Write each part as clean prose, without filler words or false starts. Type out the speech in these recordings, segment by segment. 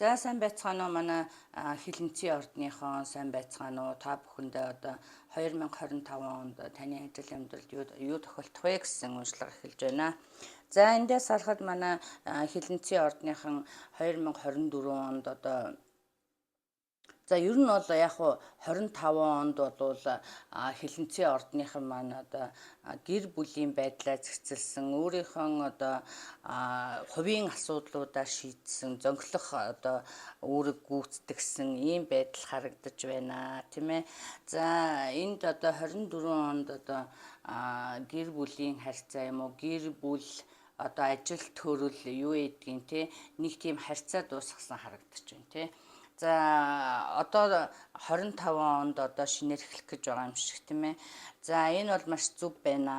За сайн байцгаана уу манай хилэнцгийн ордныхон сайн байцгаана уу та бүхэндээ одоо 2025 онд таны ажил амьдралд юу тохиолдох вэ гэсэн уншлага эхэлж байна. За эндээс харахад манай хилэнцгийн ордныхон 2024 онд одоо за ер нь бол яг хуу 25 онд бол хилэнцгийн ордныхан маань одоо гэр бүлийн байдлаа зохицуулсан өөрийнхөө одоо хувийн асуудлуудаа шийдсэн зөнгөлөх одоо үүрэг гүйцэтгсэн ийм байдал харагдаж байна тийм ээ. За энд одоо 24 онд одоо гэр бүлийн харьцаа юм уу гэр бүл одоо ажил төрөл юу гэдгийг те нэг тийм харьцаа дуусгасан харагдаж байна те. За одоо 25 онд одоо шинээр эхлэх гэж байгаа юм шиг тийм ээ. За энэ бол маш зөв байна.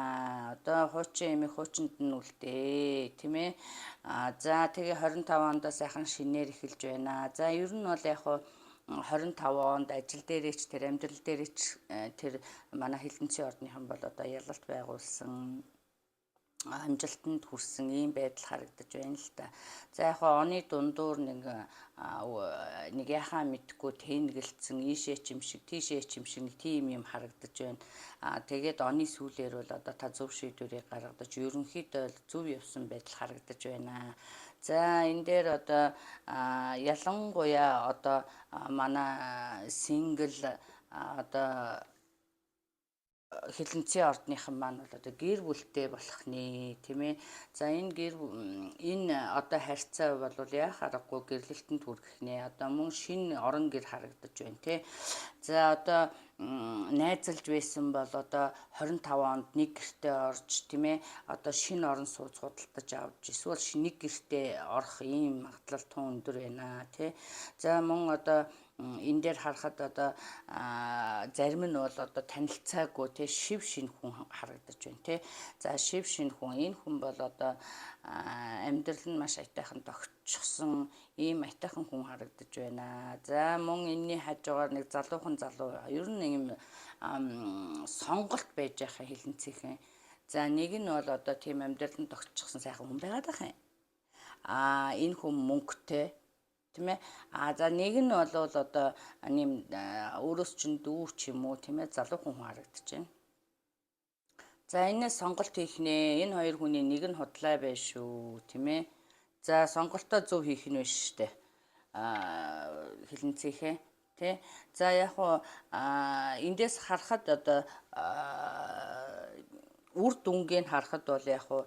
Одоо хуучин эмийг хуучинд нь үлдээ тийм ээ. За тэгээ 25 онд сайхан шинээр эхэлж байна. За ер нь бол яг хуу 25 онд ажил дээрээч тэр амьдрал дээрээч тэр манай хилэнцгийн ордныхан бол одоо ялалт байгуулсан амжилтанд хүрсэн ийм байдал харагдаж байна л та. За яг оны дундуур нэг яхаа мэдгүй тэнэгэлцсэн ийшээ чимшиг тийшээ чимшиг нэг тийм юм харагдаж байна. Тэгээд оны сүүлээр бол одоо та зөв шийдвэрийг гаргадаж ерөнхийдөө зөв явсан байдал харагдаж байна. За энэ дээр одоо ялангуяа одоо манай сингл одоо хилэнцгийн ордныхан маань бол одоо гэр бүлтэй болох нэ тийм ээ. За энэ одоо харьцаа бол яах аргагүй гэрлэлтэнд хүргэх нэ. Одоо мөн шинэ орон гэр харагдаж байна тий. За одоо найзалж байсан бол одоо 25 онд нэг гэртээ орж тийм ээ. Одоо шинэ орон сууц худалдаж авч эсвэл нэг гэртээ орох ийм магадлал тун өндөр байна тий. За мөн одоо энэ дээр харахад одоо зарим нь бол одоо танилцаагүй тий шив шинэ хүн харагдаж байна тий. За шив шинэ хүн энэ хүн бол одоо амьдрал нь маш аятайхан тогтчихсон ийм аятайхан хүн харагдаж байна. За мөн энэний хажуугаар нэг залуухан залуу ер нь ийм сонголт байж байхаа хилэнцгийхэн. За нэг нь бол одоо тийм амьдрал нь тогтчихсон сайхан хүн байгаад байх юм. Энэ хүн мөнгөтэй тийм ээ. За нэг нь бол одоо нэм өөрөөс чинь дүү ч юм уу тийм ээ залуу хүн харагдаж байна. За энэс сонголт хийх нэ. Энэ хоёр хүний нэг нь худлаа байна шүү тийм ээ. За сонголтоо зөв хийх нь биш штэ. Хилэнцгийхээ тий. За яг уу эндээс харахад одоо үр дүнгийн харахад бол яг уу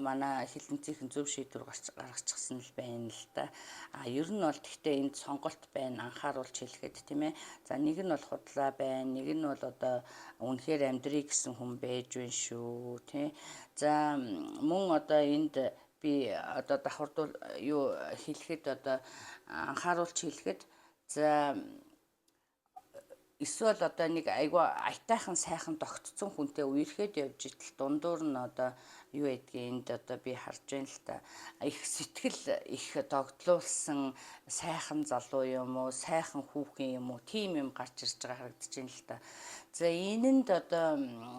манай хилэнцгийхэн зөв шийдвэр гаргачихсан л байна л да. Ер нь бол гэхдээ энд сонголт байна анхааруулж хэлэхэд тийм ээ. За нэг нь бол худлаа байна, нэг нь бол одоо үнэхээр амьдрий гэсэн хүн байж байна шүү тий. За мөн одоо энд би одоо давхардуул юу хэлэхэд одоо анхааруулж хэлэхэд за эсвэл одоо нэг айгүй аятайхан сайхан тогтцсон хүнтэй үерхэд явж итэл дундуур нь одоо юу гэдгийг энд одоо би харж байна л та. Их сэтгэл их тогтлуулсан сайхан залуу юм уу, сайхан хүүхэн юм уу, тийм юм гарч ирж байгаа харагдаж байна л та. За энэнд одоо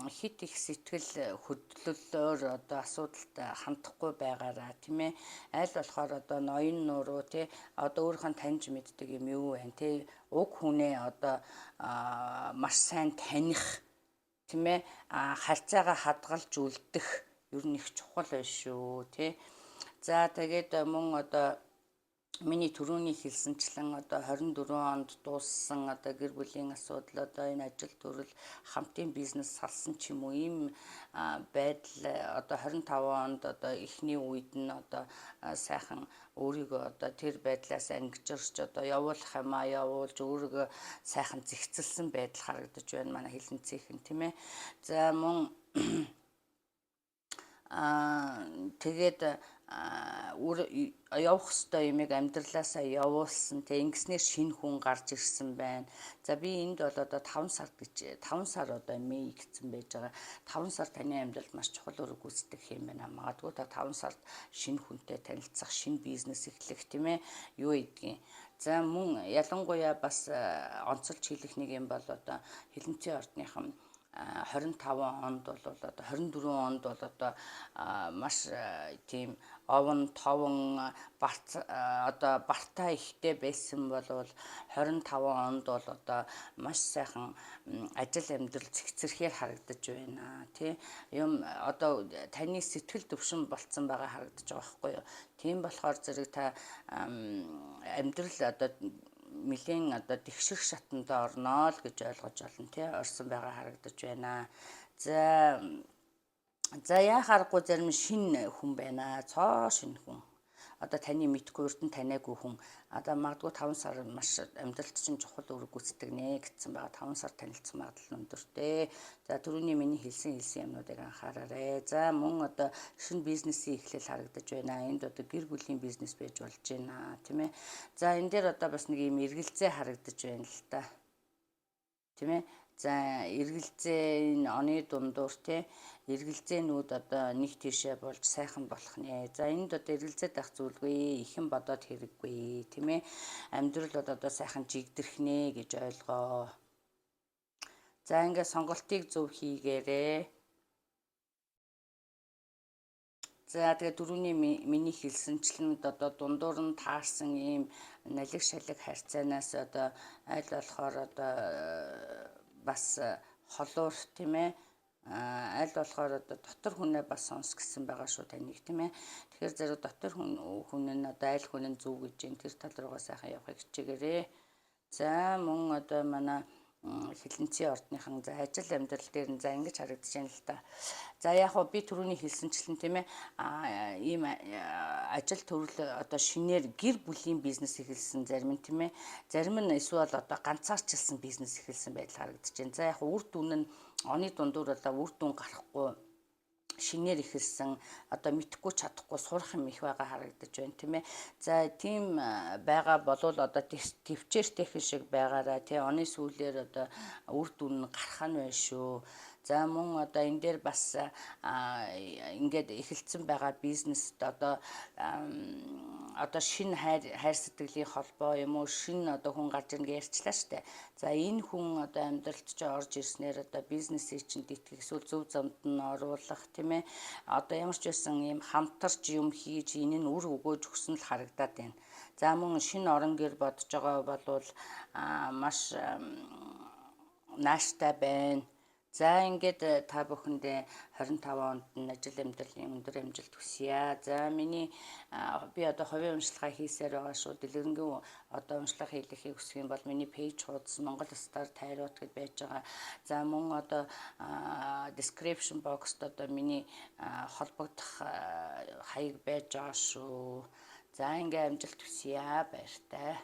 хит их сэтгэл хөдлөлөөр одоо асуудалд хандахгүй байгаараа тийм ээ. Аль болохоор одоо ноён нуруу тий одоо өөрийнхөө таньж мэддэг юм юу вэ тий уг хүнээ одоо маш сайн таних тийм ээ харьцаагаа хадгалж үлдэх ер нь их чухал байна шүү тий. За тэгээд мөн одоо миний түрүүний хэлсэнчлэн одоо 24 онд дууссан одоо гэр бүлийн асуудал одоо энэ ажил төрөл хамтын бизнес салсан ч юм уу ийм байдал одоо 25 онд одоо эхний үед нь одоо сайхан өөрийгөө одоо тэр байдлаас ангижирч одоо явуулах юмаа явуулж өөрийгөө сайхан зэгцэлсэн байдал харагдаж байна манай хилэнцгийхэн тийм ээ. За мөн тэгээд явах ёстой юмыг амьдралаасаа явуулсан тэг ингэснээр шинэ хүн гарч ирсэн байна. За би энд бол одоо 5 сар гэж 5 сар одоо Мэй гэсэн байж байгаа. 5 сар таны амьдралд маш чухал үүрэг гүйцэтгэх юм байна. Магадгүй та 5 сард шинэ хүнтэй танилцах, шинэ бизнес эхлэх тийм ээ юу гэдгийг. За мөн ялангуяа бас онцолж хэлэх нэг юм бол одоо хилэнцгийн ордныхан 25 онд бол одоо 24 онд бол одоо маш тийм овон товон одоо бартаа ихтэй байсан болвол 25 онд бол одоо маш сайхан ажил амьдрал цэгцэрхээр харагдаж байна тий. Юм одоо таны сэтгэл төвшин болцсон байгаа харагдаж байгаа байхгүй юу. Тийм болохоор зэрэг та амьдрал одоо нэлийн одоо тэгших шатанд орноо л гэж ойлгож байна тий. Орсон байгаа харагдаж байна. За яхаарахгүй зарим шинэ хүн байна. Цоо шинэ хүн. Одоо таны мэдгүй урд нь таниагүй хүн. Одоо магадгүй 5 сар маш амьдралд чинь чухал үүрэг гүйцэтгэнэ гэсэн байгаа. 5 сар танилцсан магадлал өндөртэй. За түрүүний миний хэлсэн юмнуудыг анхаараарай. За мөн одоо шинэ бизнесийн эхлэл харагдаж байна. Энд одоо гэр бүлийн бизнес байж болж байна, тийм ээ. За энэ дээр одоо бас нэг юм эргэлзээ харагдаж байна л та. Тийм ээ. За эргэлзээ энэ оны дундуур те эргэлзээнүүд одоо нэг тийшээ болж сайхан болох нэ. За энд одоо эргэлзээд байх зүйлгүй, ихэн бодоод хэрэггүй, тийм ээ. Амьдрал одоо сайхан жигдэрх нэ гэж ойлгоо. За ингээд сонголтыг зөв хийгээрэй. За тэгээ дөрөвний миний хэлсэнчлэн одоо дундуур нь таарсан ийм налиг шалиг харьцаанаас одоо аль болохоор одоо бас холуур тийм ээ аль болохоор одоо дотор хүнээ бас сонс гэсэн байгаа шүү таныг тийм ээ. Тэгэхээр зэрэг дотор хүн нь одоо аль хүн нь зөв гэж юм тэр тал руугаа сайхан явахыг хичээгээрэй. За мөн одоо манай хилэнцгийн ордныхан за ажил амьдрал дээр нь за ингэж харагдаж байна л та. За яг хоо би түрүүний хэлсэнчлэн тийм ээ ийм ажил төрөл одоо шинээр гэр бүлийн бизнес эхэлсэн зарим нь тийм ээ зарим нь эсвэл одоо ганцаарчилсан бизнес эхэлсэн байдал харагдаж байна. За яг үр дүн нь оны дундуур одоо үр дүн гарахгүй шинээр ихэлсэн одоо мэдхгүй чадахгүй сурах юм их байгаа харагдаж байна тийм ээ. За тийм байгаа болвол одоо төвчээртэй шиг байгаараа тий оны сүүлээр одоо үр дүн гарах нь байна шүү. За мөн одоо энэ дээр бас ингээд эхэлсэн байгаа бизнест одоо шинэ хайр сэтгэлийн холбоо юм уу шинэ одоо хүн гарч ирнэ гэж ярьчлаа штэ. За энэ хүн одоо амьдралд ч орж ирснээр одоо бизнесийг чинь итгэх эсвэл зөв замд нь оруулах тийм ээ. Одоо ямар ч байсан юм хамтарч юм хийж энэ нь үр өгөөж өгсөн л харагдаад байна. За мөн шинэ орон гэр бодож байгаа болвол маш нааштай байна. За ингээд та бүхэндээ 25 онд нь ажил амьдралын өндөр амжилт хүсье. За би одоо хувийн уншлагаа хийсээр байгаа шүү. Дэлгэрэнгүй одоо уншлага хийхийг хүсэх юм бол миний пэйж хуудас Монгол Стар Тайрууд гэж байж байгаа. За мөн одоо description box-д одоо миний холбогдох хаяг байж байгаа шүү. За ингээд амжилт хүсье. Баяртай.